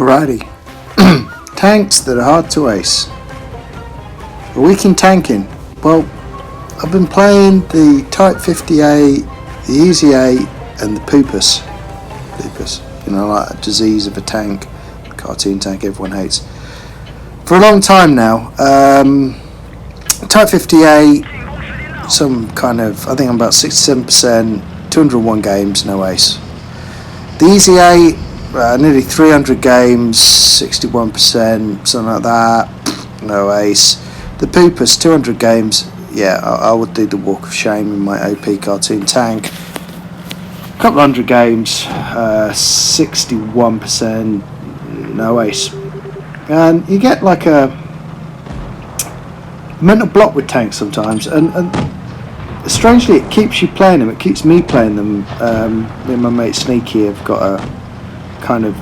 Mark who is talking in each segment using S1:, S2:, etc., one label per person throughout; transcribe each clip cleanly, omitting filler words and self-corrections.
S1: Alrighty. Tanks that are hard to ace. A week in tanking. Well, I've been playing the Type 58, the Easy 8 and the Poopus. Lupus. You know, like a disease of a tank. A cartoon tank everyone hates. For a long time now. Type 58, some kind of, I think I'm about 67%, 201 games, no ace. The Easy 8, nearly 300 games, 61%, something like that, no ace. The Poopus, 200 games, yeah, I would do the walk of shame in my OP cartoon tank. A couple hundred games, 61%, no ace. And you get like a mental block with tanks sometimes, and strangely it keeps you playing them, it keeps me playing them. Me and my mate Sneaky have got a kind of,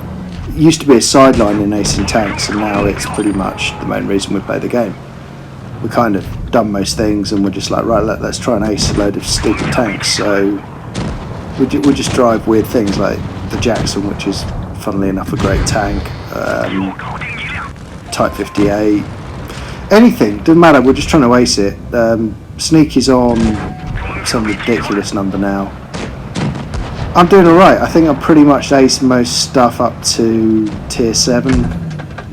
S1: used to be a sideline in acing tanks, and now it's pretty much the main reason we play the game. We kind of done most things and we're just like, right, let's try and ace a load of stupid tanks. So we just drive weird things like the Jackson, which is funnily enough a great tank, Type 58, anything, doesn't matter, we're just trying to ace it. Sneaky's on some ridiculous number now. I'm doing alright. I think I'm pretty much aced most stuff up to tier 7,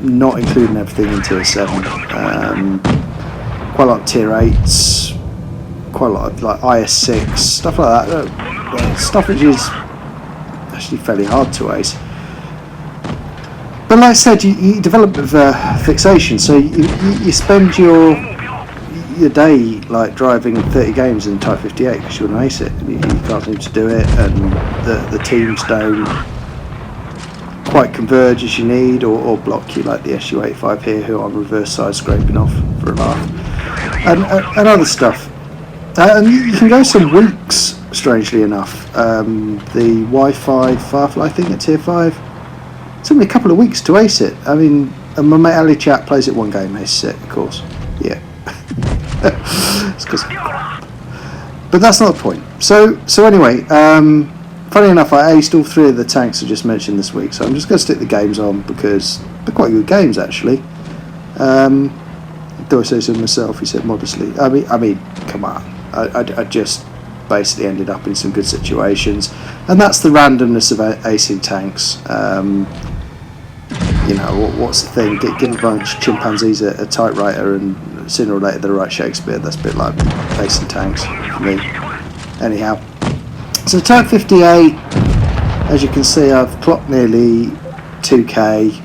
S1: not including everything in tier 7. Quite a lot of tier 8s, quite a lot of like IS6, stuff like that. Stuff which is actually fairly hard to ace. But like I said, you develop a bit of a fixation, so you spend your day like driving 30 games in Type 58 because you want to ace it. You can't seem to do it, and the teams don't quite converge as you need, or block you like the SU-85 here, who I'm reverse side scraping off for a laugh, and other stuff. And you can go some weeks, strangely enough. The Wi-Fi Firefly thing at tier 5, it's only a couple of weeks to ace it. I mean, and my mate Ali Chat plays it one game, aces it, of course. Yeah. It's 'cause, but that's not the point. So anyway, funny enough, I aced all 3 of the tanks I just mentioned this week, so I'm just going to stick the games on because they're quite good games actually. Do I say so myself? He said modestly. I mean, come on. I just basically ended up in some good situations, and that's the randomness of acing tanks. You know, what's the thing? Give a bunch of chimpanzees a typewriter and sooner or later they'll write Shakespeare. That's a bit like acing tanks for me. Anyhow, so Type 58, as you can see, I've clocked nearly 2k.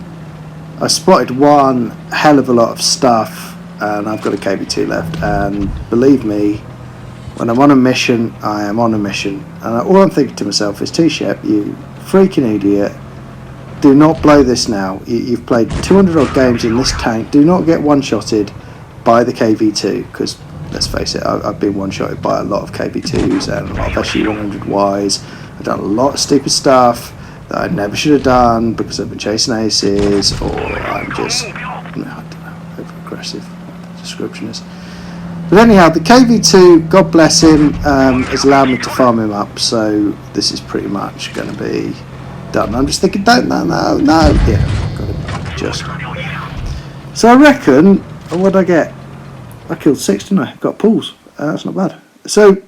S1: I spotted one hell of a lot of stuff, and I've got a KB2 left, and believe me, when I'm on a mission, I am on a mission. And all I'm thinking to myself is, Tshep, you freaking idiot, do not blow this now. You've played 200 odd games in this tank, do not get one-shotted by the KV2, because let's face it, I've been one-shotted by a lot of KV2s and a lot of SU-100Ys. I've done a lot of stupid stuff that I never should have done because I've been chasing aces, or I'm just, I don't know, over-aggressive, description is. But anyhow, the KV2, God bless him, has allowed me to farm him up, so this is pretty much going to be done. I'm just thinking, no, yeah, got him, just. So I reckon, what did I get? I killed 6, didn't I? Got pulls, that's not bad. So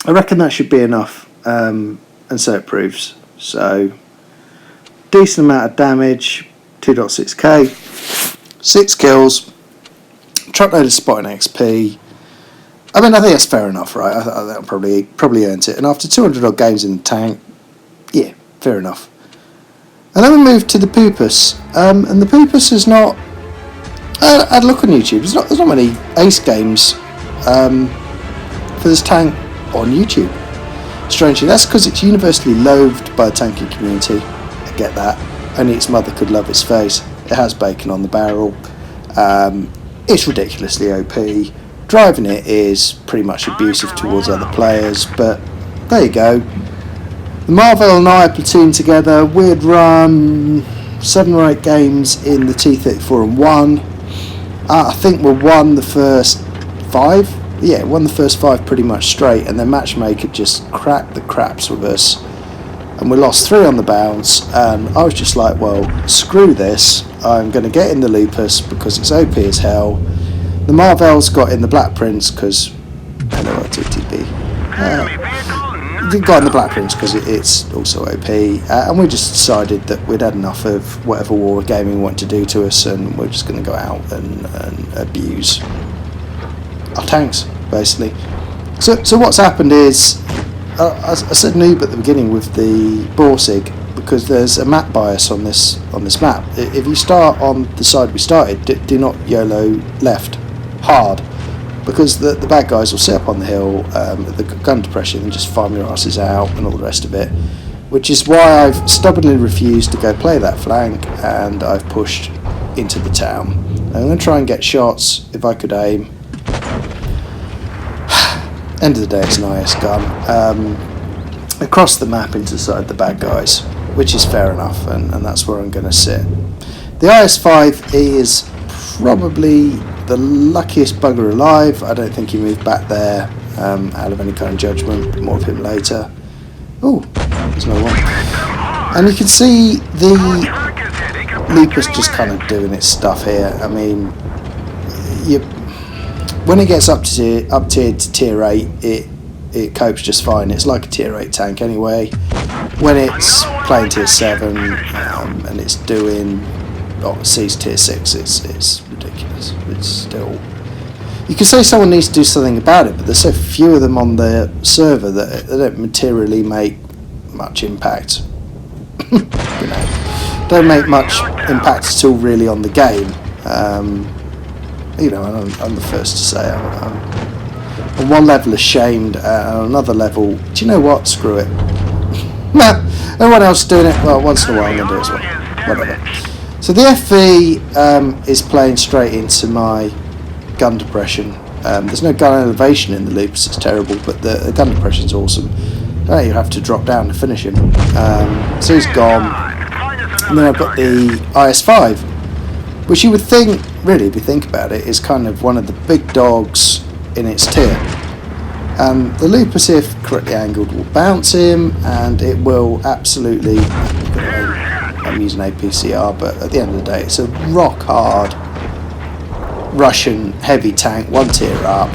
S1: I reckon that should be enough, and so it proves. So decent amount of damage, 2.6k, 6 kills, truckload of spotting XP. I mean, I think that's fair enough, right? I that probably earned it. And after 200 odd games in the tank, yeah, fair enough. And then we move to the Poopus, and the Poopus is not. I had a look on YouTube. There's not many ace games for this tank on YouTube. Strangely, that's because it's universally loathed by the tanking community. I get that. Only its mother could love its face. It has bacon on the barrel. It's ridiculously OP. Driving it is pretty much abusive towards other players, but there you go. The Marvel and I platooned together, weird run, 7 or 8 games in the T-34 and 1. I think we won the first 5. Yeah, won the first 5 pretty much straight, and then Matchmaker just cracked the craps with us. and we lost 3 on the bounce, and I was just like, well, screw this, I'm going to get in the Lupus because it's OP as hell. The Marvel's got in the Black Prince because, hello TTP, got in the Black Prince because it's also OP, and we just decided that we'd had enough of whatever war gaming wanted to do to us, and we're just going to go out and abuse our tanks, basically. So what's happened is, I said noob at the beginning with the Borsig because there's a map bias on this map. If you start on the side we started, do not YOLO left hard, because the bad guys will sit up on the hill, the gun depression, and just farm your asses out and all the rest of it, which is why I've stubbornly refused to go play that flank, and I've pushed into the town. I'm going to try and get shots if I could aim. End of the day, it's an IS gun. Across the map inside the bad guys, which is fair enough, and that's where I'm going to sit. The IS-5 is probably the luckiest bugger alive. I don't think he moved back there out of any kind of judgment. More of him later. Oh, there's no one. And you can see the Lupus just kind of doing its stuff here. I mean, when it gets up tiered to tier 8, it copes just fine. It's like a tier 8 tank anyway. When it's playing tier 7 and it's doing sees tier 6, it's ridiculous. It's still, you can say someone needs to do something about it, but there's so few of them on the server that they don't materially make much impact. Don't make much impact at all really on the game. I'm the first to say I'm on one level ashamed, and on another level, do you know what? Screw it. Nah, everyone else is doing it. Well, once in a while I'm going to do it as well. Whatever. So the FV is playing straight into my gun depression. There's no gun elevation in the Lupus, it's terrible, but the gun depression is awesome. You have to drop down to finish him. So he's gone. And then I've got the IS-5, which you would think, really, if you think about it, is kind of one of the big dogs in its tier. And the Lupus, if correctly angled, will bounce him, and it will absolutely, I'm using APCR, but at the end of the day, it's a rock hard Russian heavy tank, 1 tier up,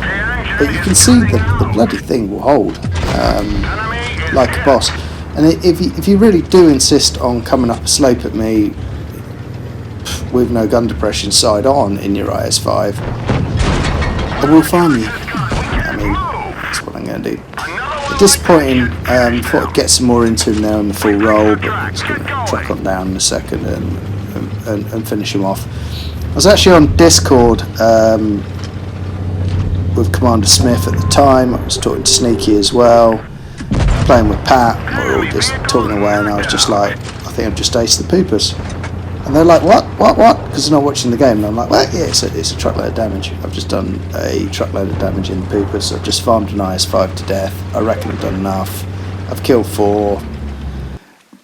S1: but you can see the bloody thing will hold like a boss. And if you really do insist on coming up a slope at me with no gun depression side on in your IS-5, I will farm you. I mean, that's what I'm going to do. Disappointing. Thought I'd get some more into him there on the full roll, but I'm just going to track on down in a second and finish him off. I was actually on Discord with Commander Smith at the time. I was talking to Sneaky as well, playing with Pat. We were all just talking away, and I was just like, I think I've just aced the Poopus. And they're like, what? Because they're not watching the game. And I'm like, well, yeah, it's a truckload of damage. I've just done a truckload of damage in the Poopus. I've just farmed an IS-5 to death. I reckon I've done enough. I've killed 4.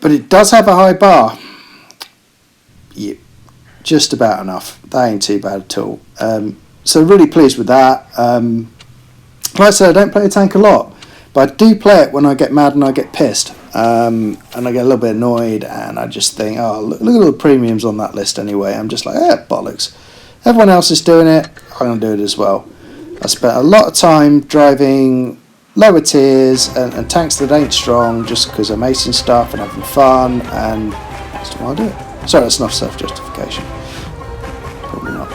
S1: But it does have a high bar. Yeah, just about enough. That ain't too bad at all. So really pleased with that. Like I said, I don't play the tank a lot, but I do play it when I get mad and I get pissed. And I get a little bit annoyed, and I just think, oh, look at all the premiums on that list anyway. I'm just like, bollocks. Everyone else is doing it, I'm going to do it as well. I spent a lot of time driving lower tiers and tanks that ain't strong just because I'm acing stuff and having fun, and that's why I do it. Sorry, that's enough self-justification. Probably not.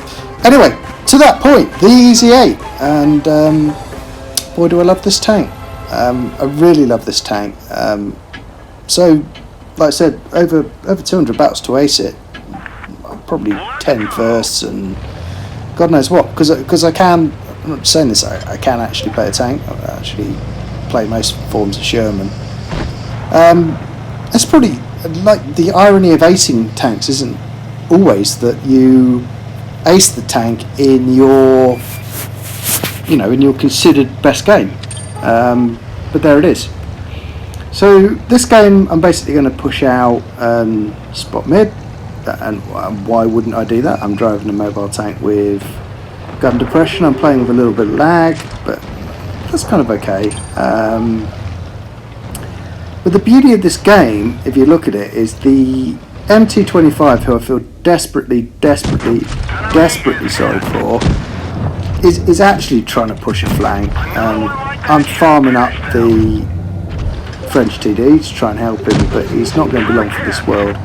S1: Anyway, to that point, the EZ8, and boy do I love this tank. I really love this tank. So, like I said, over 200 battles to ace it. Probably 10 firsts and God knows what. Because I can, I'm not saying this, I can actually play a tank. I actually play most forms of Sherman. It's probably, like, the irony of acing tanks isn't always that you ace the tank in your, in your considered best game. But there it is. So this game I'm basically going to push out spot mid, and why wouldn't I do that? I'm driving a mobile tank with gun depression. I'm playing with a little bit of lag, but that's kind of okay. But the beauty of this game, if you look at it, is the M225, who I feel desperately sorry for, is actually trying to push a flank. I'm farming up the French TD to try and help him, but he's not going to be long for this world.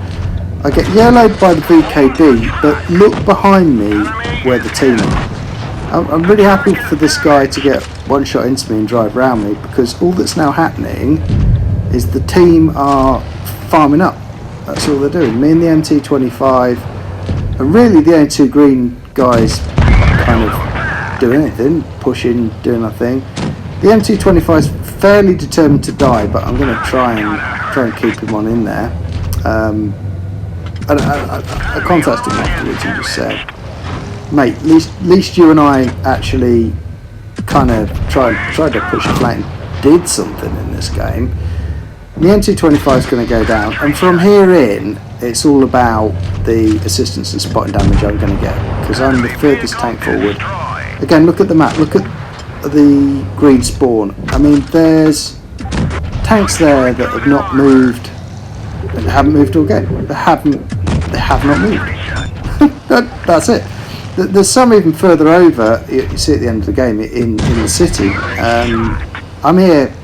S1: I get yellowed by the VKB, but look behind me where the team are. I'm really happy for this guy to get one shot into me and drive around me, because all that's now happening is the team are farming up. That's all they're doing. Me and the MT25, and really the only two green guys kind of do anything, pushing, doing nothing. The MT25 is fairly determined to die, but I'm going to try and keep him on in there. I contacted him afterwards and just said, mate, at least you and I actually kind of tried to push a flank, did something in this game. The M225 is going to go down, and from here in, it's all about the assistance and spotting damage I'm going to get, because I'm the furthest tank forward. Again, look at the map, look at the green spawn. I mean, there's tanks there that have not moved, that haven't moved all game. They have not moved. That's it. There's some even further over, you see at the end of the game, in the city. I'm here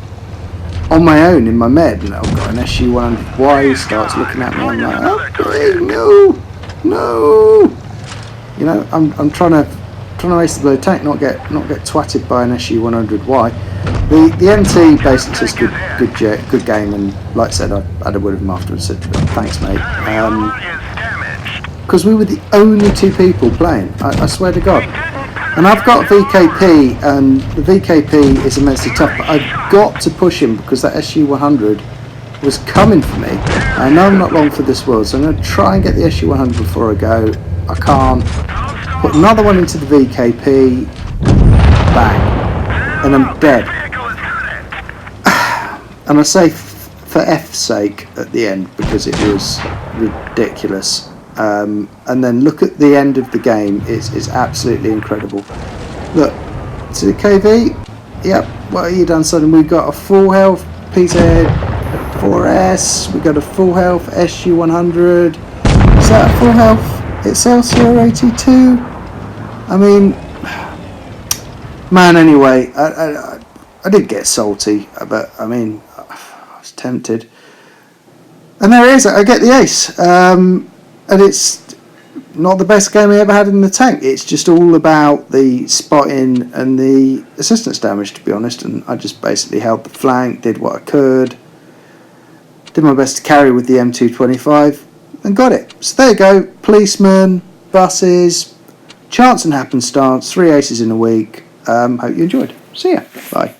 S1: on my own in my med, and I've got an SU-100Y who starts looking at me. I'm like, oh, no. You know, I'm trying to race the blue tank, not get twatted by an SU-100Y. The MT basically says good game, and like I said, I had a word with him afterwards. Said thanks, mate. Because we were the only two people playing. I swear to God. And I've got VKP, and the VKP is immensely tough, but I've got to push him because that SU-100 was coming for me. I know I'm not long for this world, so I'm going to try and get the SU-100 before I go. I can't. Put another one into the VKP, bang, and I'm dead. And I say for F's sake at the end, because it was ridiculous. And then look at the end of the game. It's absolutely incredible. Look, to the KV. Yep, what have you done, son? We've got a full health PZ 4S. We've got a full health SU-100. Is that a full health Excelsior 82? I mean, man. Anyway, I did get salty, but I mean, I was tempted. And there it is. I get the ace. And it's not the best game I ever had in the tank. It's just all about the spotting and the assistance damage, to be honest. And I just basically held the flank, did what I could, did my best to carry with the M225, and got it. So there you go. Policemen, buses, chance and happenstance, 3 aces in a week. Hope you enjoyed. See ya. Bye.